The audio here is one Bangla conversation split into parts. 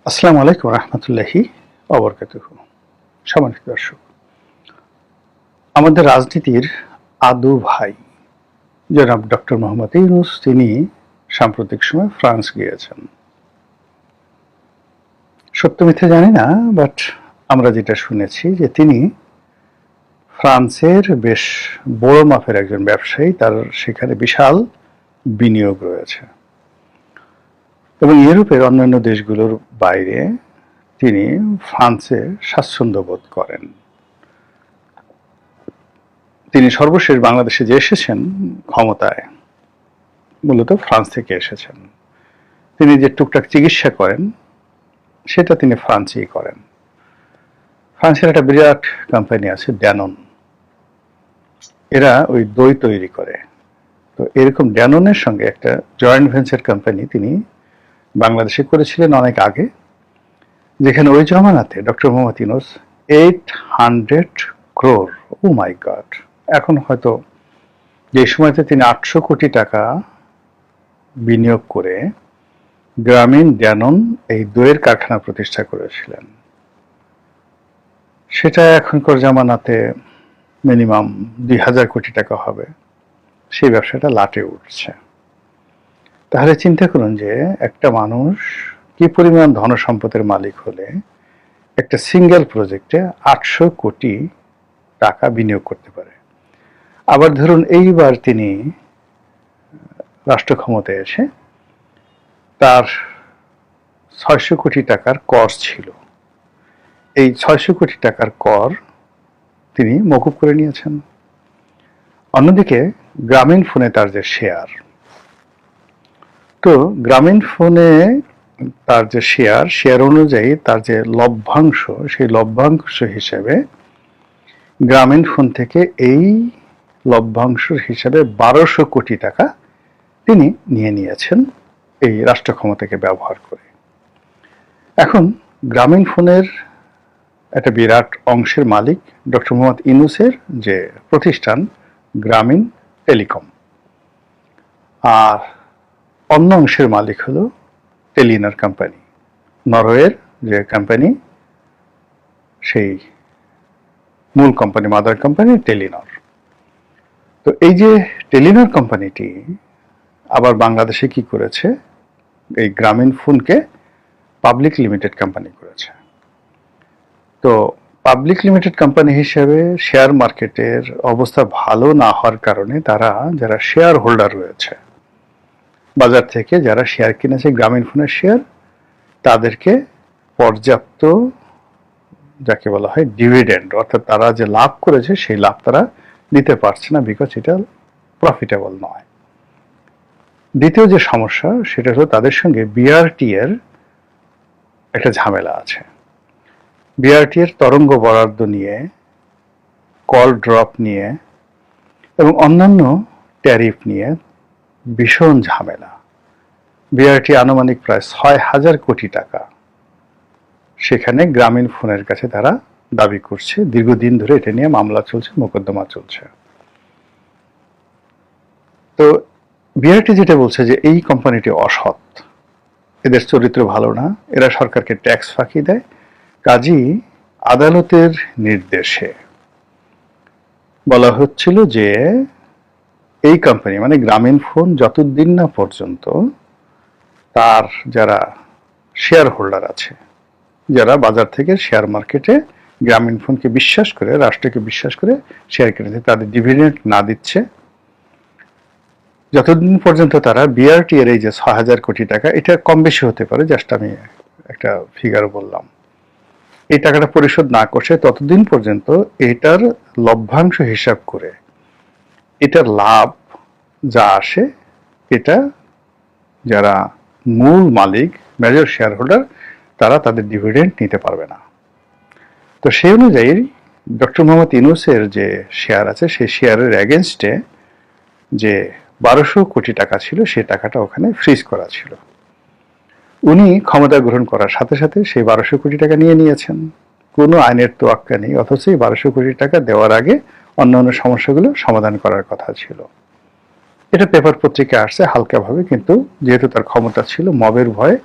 আসসালামু আলাইকুম রহমতুল্লাহি অবরকাতুহু। সম্মানিত দর্শক, আমাদের রাজনীতির আদু ভাই জনাব ডক্টর মোহাম্মদ ইউনূস তিনি সাম্প্রতিক সময় ফ্রান্স গিয়েছেন। সত্য মিথ্যা জানি না, বাট আমরা যেটা শুনেছি যে তিনি ফ্রান্সের বেশ বড় মাপের একজন ব্যবসায়ী, তার সেখানে বিশাল বিনিয়োগ রয়েছে এবং ইউরোপের অন্যান্য দেশগুলোর বাইরে তিনি ফ্রান্সে স্বাচ্ছন্দ্য বোধ করেন। তিনি সর্বশেষ বাংলাদেশে যে এসেছেন ক্ষমতায়, মূলত ফ্রান্স থেকে এসেছেন। তিনি যে টুকটাক চিকিৎসা করেন সেটা তিনি ফ্রান্সেই করেন। ফ্রান্সের একটা বিরাট কোম্পানি আছে ড্যানন, এরা ওই দই তৈরি করে। তো এরকম ড্যাননের সঙ্গে একটা জয়েন্ট ভেঞ্চার কোম্পানি তিনি বাংলাদেশে করেছিলেন অনেক আগে, যেখানে ওই জমানাতে ডক্টর মোহাম্মদ ইউনূস 800 crore, ও মাই গড, এখন হয়তো যে সময়তে তিনি 800 কোটি টাকা বিনিয়োগ করে গ্রামীণ ড্যানন এই দইয়ের কারখানা প্রতিষ্ঠা করেছিলেন, সেটা এখনকার জামানাতে মিনিমাম 2000 কোটি টাকা হবে। সেই ব্যবসাটা লাটে উঠছে। তাহলে চিন্তা করুন যে একটা মানুষ কি পরিমাণ ধনসম্পদের মালিক হলে একটা সিঙ্গেল প্রজেক্টে 800 কোটি টাকা বিনিয়োগ করতে পারে। আবার ধরুন এইবার তিনি রাষ্ট্র ক্ষমতায় এসে তার 600 কোটি টাকার কর ছিল, এই 600 কোটি টাকার কর তিনি মকুব করে নিয়েছেন। অন্যদিকে গ্রামীণ ফোনে তার যে শেয়ার, তো গ্রামীণ ফোনে তার যে শেয়ার অনুযায়ী তার যে লভ্যাংশ, সেই লভ্যাংশ হিসেবে গ্রামীণ ফোন থেকে এই লভ্যাংশ হিসেবে 1200 কোটি টাকা তিনি নিয়ে নিয়েছেন এই রাষ্ট্র ক্ষমতাকে ব্যবহার করে। এখন গ্রামীণ ফোনের একটা বিরাট অংশের মালিক ডক্টর মোহাম্মদ ইউনূসের যে প্রতিষ্ঠান গ্রামীণ টেলিকম, আর অন্য অংশের মালিক হলো টেলিনর কোম্পানি, নরওয়ের যে কোম্পানি, সেই মূল কোম্পানি, মাদার কোম্পানি টেলিনর। তো এই যে টেলিনর কোম্পানিটি আবার বাংলাদেশে কি করেছে, এই গ্রামীণ ফোনকে পাবলিক লিমিটেড কোম্পানি করেছে। তো পাবলিক লিমিটেড কোম্পানি হিসেবে শেয়ার মার্কেটের অবস্থা ভালো না হওয়ার কারণে তারা যারা শেয়ার হোল্ডার রয়েছে, বাজার থেকে যারা শেয়ার কিনেছে গ্রামীণ ফোনের শেয়ার, তাদেরকে পর্যাপ্ত যাকে বলা হয় ডিভিডেন্ড, অর্থাৎ তারা যে লাভ করেছে সেই লাভ তারা দিতে পারছে না, বিকজ এটা প্রফিটেবল নয়। দ্বিতীয় যে সমস্যা সেটা হলো তাদের সঙ্গে বিআরটি এর একটা ঝামেলা আছে। বিআরটি এর তরঙ্গ বরাদ্দ নিয়ে, কল ড্রপ নিয়ে এবং অন্যান্য ট্যারিফ নিয়ে ভীষণ ঝামেলা। বিআরটি আনুমানিক প্রায় 6000 কোটি টাকা সেখানে গ্রামীণ ফোনের কাছে তারা দাবি করছে। দীর্ঘদিন ধরে এটা নিয়ে মামলা চলছে, মোকদ্দমা চলছে। তো বিআরটি যেটা বলছে যে এই কোম্পানিটি অসৎ, এদের চরিত্র ভালো না, এরা সরকারকে ট্যাক্স ফাঁকি দেয়। কাজী আদালতের নির্দেশে বলা হচ্ছিল যে এই কোম্পানি মানে গ্রামীণ ফোন যতদিন না পর্যন্ত তার যারা শেয়ার হোল্ডার আছে, যারা বাজার থেকে শেয়ার মার্কেটে গ্রামীণ ফোনকে বিশ্বাস করে, রাষ্ট্রকে বিশ্বাস করে শেয়ার কিনেছে, তাদের ডিভিডেন্ড না দিচ্ছে, যতদিন পর্যন্ত তারা বিআরটি এর এই যে 6000 কোটি টাকা, এটা কম বেশি হতে পারে, জাস্ট আমি একটা ফিগার বললাম, এই টাকাটা পরিশোধ না করছে, ততদিন পর্যন্ত এটার লভ্যাংশ হিসাব করে এটার লাভ যা আসে এটা যারা মূল মালিক, মেজর শেয়ার হোল্ডার, তারা তাদের ডিভিডেন্ড নিতে পারবে না। তো সেই অনুযায়ী ডক্টর মোহাম্মদ ইউনূসের যে শেয়ার আছে, সেই শেয়ারের এগেনস্টে যে 1200 কোটি টাকা ছিল, সেই টাকাটা ওখানে ফ্রিজ করা ছিল। উনি ক্ষমতা গ্রহণ করার সাথে সাথে সেই 1200 কোটি টাকা নিয়ে নিয়েছেন, কোনো আইনের তোয়াক্কা নেই। অথচ এই 1200 কোটি টাকা দেওয়ার আগে অন্যান্য সমস্যাগুলো সমাধান করার কথা ছিল। এটা পেপার পত্রিকা আসছে হালকাভাবে, কিন্তু যেহেতু তার ক্ষমতা ছিল, মবের ভয়ে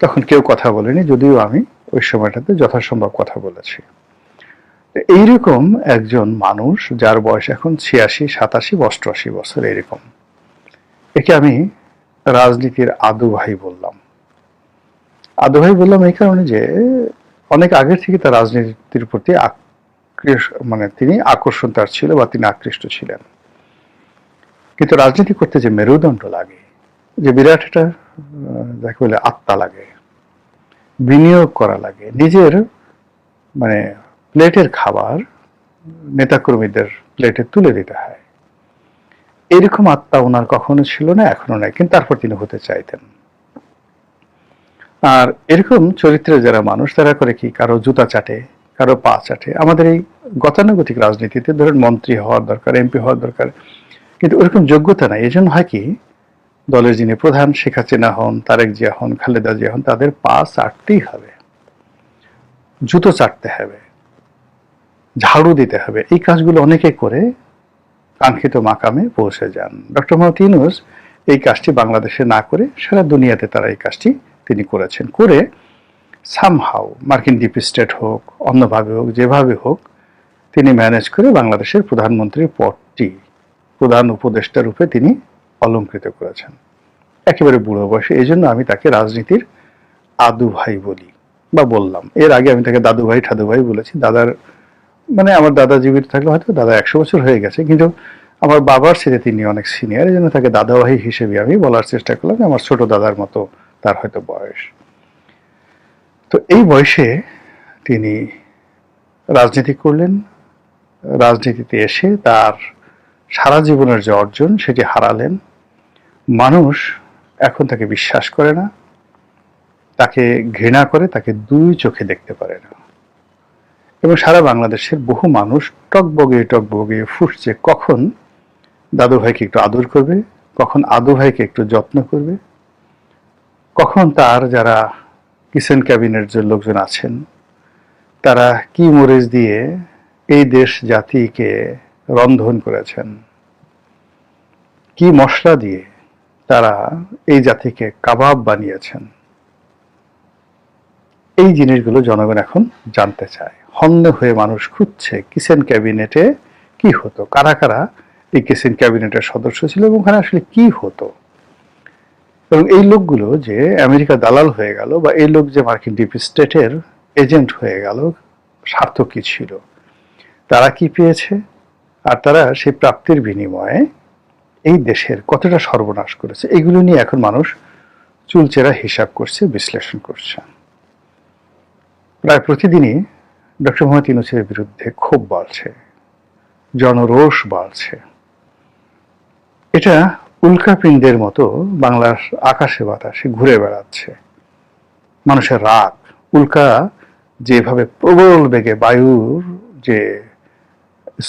তখন কেউ কথা বলেনি, যদিও আমি ওই সময়টাতে যথাসম্ভব কথা বলেছি। এইরকম একজন মানুষ যার বয়স এখন 86, 87, 88 বছর, এরকম, একে আমি রাজনীতির আদু ভাই বললাম। আদু ভাই বললাম এই কারণে যে অনেক আগের থেকে তার রাজনীতির প্রতি মানে তিনি আকর্ষণ তার ছিল, বা তিনি আকৃষ্ট ছিলেন। কিন্তু রাজনীতি করতে যে মেরুদণ্ড লাগে, যে বিরাট একটা যাকে বলে আত্মা লাগে, বিনিয়োগ করা লাগে, নিজের মানে প্লেটের খাবার নেতাকর্মীদের প্লেটে তুলে দিতে হয়, এরকম আত্মা ওনার কখনো ছিল না, এখনো নাই, কিন্তু তারপর তিনি হতে চাইতেন। আর এরকম চরিত্রের যারা মানুষ, তারা করে কি, কারো জুতা চাটে, কারো পা চাটে। আমাদের এই গতানুগতিক রাজনীতিতে ধরুন মন্ত্রী হওয়ার দরকার, এমপি হওয়ার দরকার, কিন্তু ওরকম যোগ্যতা নাই। এই জন্য হয় কি, দলের যিনি প্রধান, শেখ হাসিনা হন, তারেক জিয়া হন, খালেদা জিয়া হন, তাদের পা চাটতেই হবে, জুতো চাটতে হবে, ঝাড়ু দিতে হবে। এই কাজগুলো অনেকে করে কাঙ্ক্ষিত মাকামে পৌঁছে যান। ডক্টর মোহাম্মদ ইউনূস এই কাজটি বাংলাদেশে না করে সারা দুনিয়াতে তারা এই কাজটি তিনি করেছেন। করে সামহাউ মার্কিন ডিপ স্টেট হোক, অন্যভাবে হোক, যেভাবে হোক, তিনি ম্যানেজ করে বাংলাদেশের প্রধানমন্ত্রীর পদটি প্রধান উপদেষ্টা রূপে তিনি অলঙ্কৃত করেছেন একেবারে বুড়ো বয়সে। এই জন্য আমি তাকে রাজনীতির আদু ভাই বলি বা বললাম। এর আগে আমি তাকে দাদু ভাই ঠাদু ভাই বলেছি। দাদার মানে আমার দাদা জীবিত থাকলে হয়তো দাদা 100 বছর হয়ে গেছে, কিন্তু আমার বাবার সাথে তিনি অনেক সিনিয়র, এই জন্য তাকে দাদা ভাই হিসেবে আমি বলার চেষ্টা করলাম। আমার ছোট দাদার মতো তার হয়তো বয়স। তো এই বয়সে তিনি রাজনীতি করলেন। রাজনীতিতে এসে তার সারা জীবনের যে অর্জন সেটি হারালেন। মানুষ এখন তাকে বিশ্বাস করে না, তাকে ঘৃণা করে, তাকে দুই চোখে দেখতে পারে না। এবং সারা বাংলাদেশের বহু মানুষ টকবগে টকবগে ফুটছে কখন দাদু ভাইকে একটু আদর করবে, কখন আদু ভাইকে একটু যত্ন করবে, কখন তার যারা কিচেন ক্যাবিনেট যে লোকজন আছেন তারা কি মরিচ দিয়ে এই দেশ জাতিকে রন্ধন করেছেন, কি মশলা দিয়ে তারা এই জাতিকে কাবাব বানিয়েছেন, এই জিনিসগুলো জনগণ এখন জানতে চায়। হন্যে হয়ে মানুষ খুঁজছে কিচেন ক্যাবিনেটে কি হতো, কারা কারা এই কিচেন ক্যাবিনেটের সদস্য ছিল এবং ওখানে আসলে কি হতো। এবং এই লোকগুলো যে আমেরিকা দালাল হয়ে গেল, বা এই লোক যে মার্কিন ডিপ স্টেটের এজেন্ট হয়ে গেল, স্বার্থ কি ছিল, তারা কি পেয়েছে, আর তারা সেই প্রাপ্তির বিনিময়ে এই দেশের কতটা সর্বনাশ করেছে, এগুলো নিয়ে এখন মানুষ চুলচেরা হিসাব করছে, বিশ্লেষণ করছে। প্রায় প্রতিদিনই ডক্টর মোহাম্মদ ইউনূসের বিরুদ্ধে ক্ষোভ বাড়ছে, জনরোষ বাড়ছে। এটা উল্কাপিণ্ডের মতো বাংলার আকাশে বাতাসে ঘুরে বেড়াচ্ছে। মানুষের রাগ, উল্কা যেভাবে প্রবল বেগে বায়ুর যে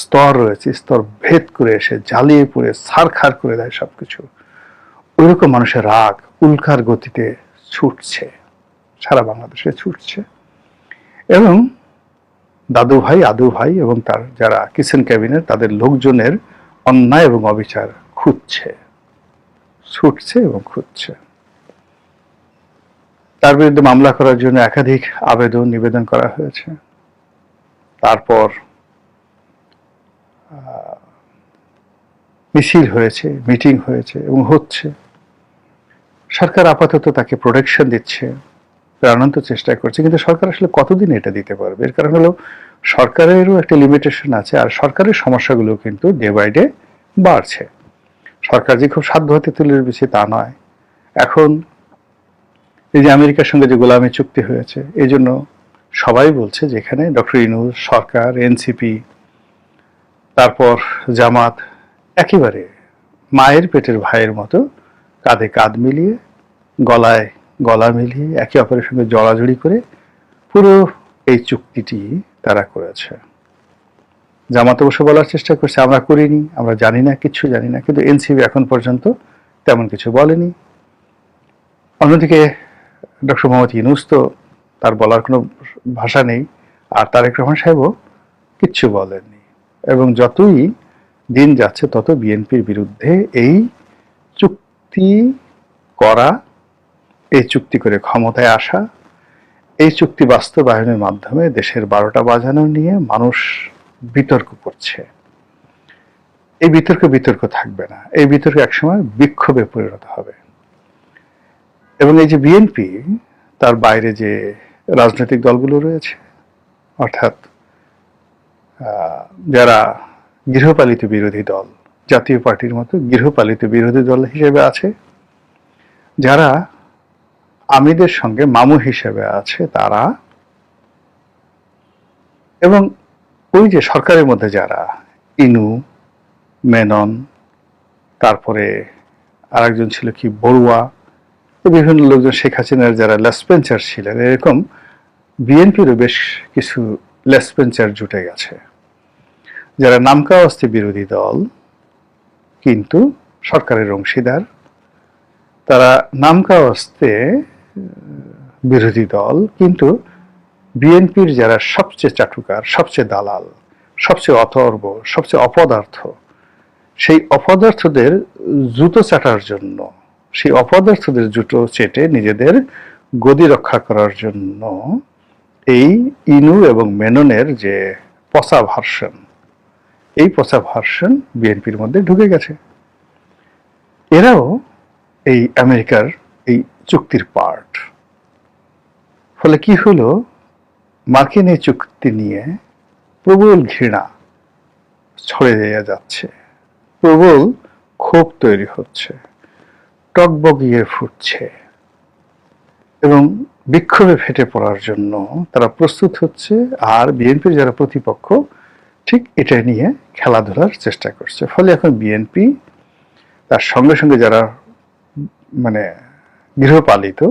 স্তর রয়েছে, স্তর ভেদ করে এসে জ্বালিয়ে পুড়ে ছারখার করে দেয় সবকিছু, ওইরকম মানুষের রাগ উল্কার গতিতে ছুটছে, সারা বাংলাদেশে ছুটছে। এবং দাদু ভাই, আদু ভাই এবং তার যারা কিচেন ক্যাবিনেট, তাদের লোকজনের অন্যায় এবং অবিচার খুঁজছে, ছুটছে এবং খুঁজছে। তার বিরুদ্ধে মামলা করার জন্য একাধিক আবেদন নিবেদন করা হয়েছে। তারপর মিছিল হয়েছে, মিটিং হয়েছে এবং হচ্ছে। সরকার আপাতত তাকে প্রোটেকশন দিচ্ছে, প্রাণান্ত চেষ্টা করছে, কিন্তু সরকার আসলে কতদিন এটা দিতে পারবে? এর কারণ হলো সরকারেরও একটা লিমিটেশন আছে, আর সরকারের সমস্যাগুলো কিন্তু ডে বাই ডে বাড়ছে। সরকার যে খুব সাধ্য হাতে তুলে দিচ্ছে তা নয়। এখন এই যে আমেরিকার সঙ্গে যে গোলামি চুক্তি হয়েছে, এই জন্য সবাই বলছে যে এখানে ডক্টর ইউনূস সরকার, এনসিপি, তারপর জামাত একেবারে মায়ের পেটের ভাইয়ের মতো কাঁধে কাঁধ মিলিয়ে, গলায় গলা মিলিয়ে, একে অপরের সঙ্গে জড়াজড়ি করে পুরো এই চুক্তিটি তারা করেছে। জামাত অবশ্য বলার চেষ্টা করছে আমরা করিনি, আমরা জানি না, কিচ্ছু জানি না, কিন্তু এনসিপি এখন পর্যন্ত তেমন কিছু বলেনি। অন্যদিকে ডক্টর মোহাম্মদ ইউনূস তো তার বলার কোনো ভাষা নেই, আর তারেক রহমান সাহেবও কিচ্ছু বলেননি। এবং যতই দিন যাচ্ছে তত বিএনপির বিরুদ্ধে এই চুক্তি করা, এই চুক্তি করে ক্ষমতায় আসা, এই চুক্তি বাস্তবায়নের মাধ্যমে দেশের 12টা বাজানো নিয়ে মানুষ বিতর্ক করছে। এই বিতর্ক থাকবে না, এই বিতর্ক একসময় বিক্ষোভে পরিণত হবে। এবং এই যে বিএনপি, তার বাইরে যে রাজনৈতিক দলগুলো রয়েছে, অর্থাৎ যারা গৃহপালিত বিরোধী দল, জাতীয় পার্টির মতো গৃহপালিত বিরোধী দল হিসেবে আছে, যারা আমিদের সঙ্গে মামু হিসেবে আছে তারা, এবং ওই যে সরকারের মধ্যে যারা ইনু, মেনন, তারপরে আরেকজন ছিল কি বড়ুয়া, বিভিন্ন লোকজন, শেখ হাসিনার যারা লেসপেন্সার ছিলেন, এরকম বিএনপিরও বেশ কিছু লেসপেন্সার জুটে গেছে, যারা নামকাওয়াস্তে বিরোধী দল কিন্তু সরকারের অংশীদার। তারা নামকাওয়াস্তে বিরোধী দল কিন্তু বিএনপির যারা সবচেয়ে চাটুকার, সবচেয়ে দালাল, সবচেয়ে অথর্ব, সবচেয়ে অপদার্থ, সেই অপদার্থদের জুতো চাটার জন্য, সেই অপদার্থদের জুতো চেটে নিজেদের গদি রক্ষা করার জন্য এই ইনু এবং মেননের যে পচা ভার্সন, এই পচা ভার্সন বিএনপির মধ্যে ঢুকে গেছে। এরাও এই আমেরিকার এই চুক্তির পার্ট। ফলে কি হলো, মার্কিন এই চুক্তি নিয়ে প্রবল ঘৃণা ছড়িয়ে যাচ্ছে, প্রবল ক্ষোভ তৈরি হচ্ছে, টকবগিয়ে ফুটছে এবং বিক্ষোভে ফেটে পড়ার জন্য তারা প্রস্তুত হচ্ছে। আর বিএনপির যারা প্রতিপক্ষ ঠিক এটা নিয়ে খেলাধুলার চেষ্টা করছে। ফলে এখন বিএনপি তার সঙ্গে সঙ্গে যারা মানে গৃহপালিত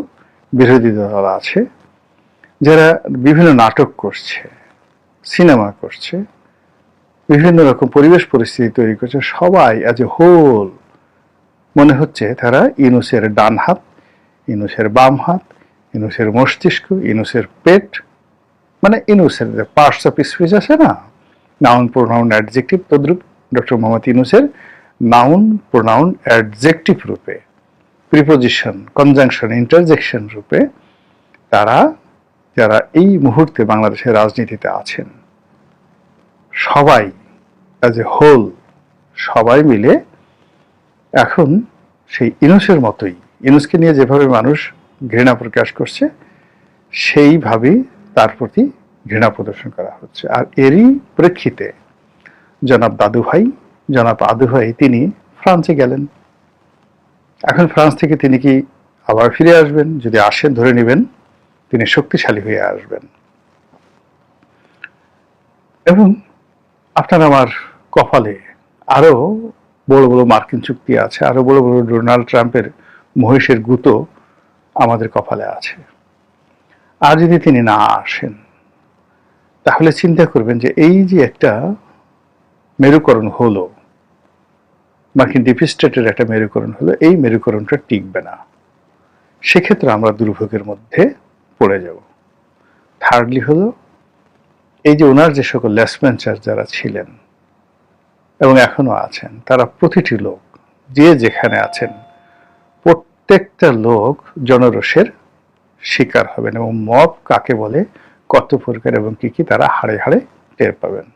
বিরোধী দল আছে, যারা বিভিন্ন নাটক করছে, সিনেমা করছে, বিভিন্ন রকম পরিবেশ পরিস্থিতি তৈরি করছে, সবাই আজ হোল মনে হচ্ছে তারা ইউনূসের ডান হাত, ইউনূসের বাম হাত, ইউনূসের মস্তিষ্ক, ইউনূসের পেট, মানে ইউনূসের পার্টস অফ স্পিচ আছে না, নাউন, প্রোনাউন, অ্যাডজেক্টিভ, তদ্রূপ ডক্টর মোহাম্মদ ইউনূসের নাউন, প্রোনাউন, অ্যাডজেক্টিভ রূপে, প্রিপোজিশন, কনজাংশন, ইন্টারজেকশন রূপে তারা, যারা এই মুহূর্তে বাংলাদেশের রাজনীতিতে আছেন, সবাই অ্যাজ এ হোল, সবাই মিলে এখন সেই ইউনূসের মতোই, ইউনূসকে নিয়ে যেভাবে মানুষ ঘৃণা প্রকাশ করছে, সেইভাবেই তার প্রতি ঘৃণা প্রদর্শন করা হচ্ছে। আর এরই প্রেক্ষিতে জনাব আদু ভাই তিনি ফ্রান্সে গেলেন। এখন ফ্রান্স থেকে তিনি কি আবার ফিরে আসবেন? যদি আসেন, ধরে নেবেন তিনি শক্তিশালী হয়ে আসবেন। এবং আপনার আমার কপালে আরো বড় বড় মার্কিন চুক্তি আছে, আরো বড় বড় ডোনাল্ড ট্রাম্পের মহিষের গুঁতো আমাদের কপালে আছে। আর যদি তিনি না আসেন, তাহলে চিন্তা করবেন যে এই যে একটা মেরুকরণ হলো, মার্কিন ডিপ স্টেটের একটা মেরুকরণ হলো, এই মেরুকরণটা টিকবে না। সেক্ষেত্রে আমরা দুর্ভোগের মধ্যে পড়ে যাব। থার্ডলি হলো, এই যে ওনার যে সকল লেসপেন্সার যারা ছিলেন এবং এখনো আছেন, তারা প্রতিটি লোক যে যেখানে আছেন, প্রত্যেকটা লোক জনরোষের শিকার হবেন এবং মব কাকে বলে, কত প্রকার এবং কি কি তারা হাড়ে হাড়ে টের পাবেন।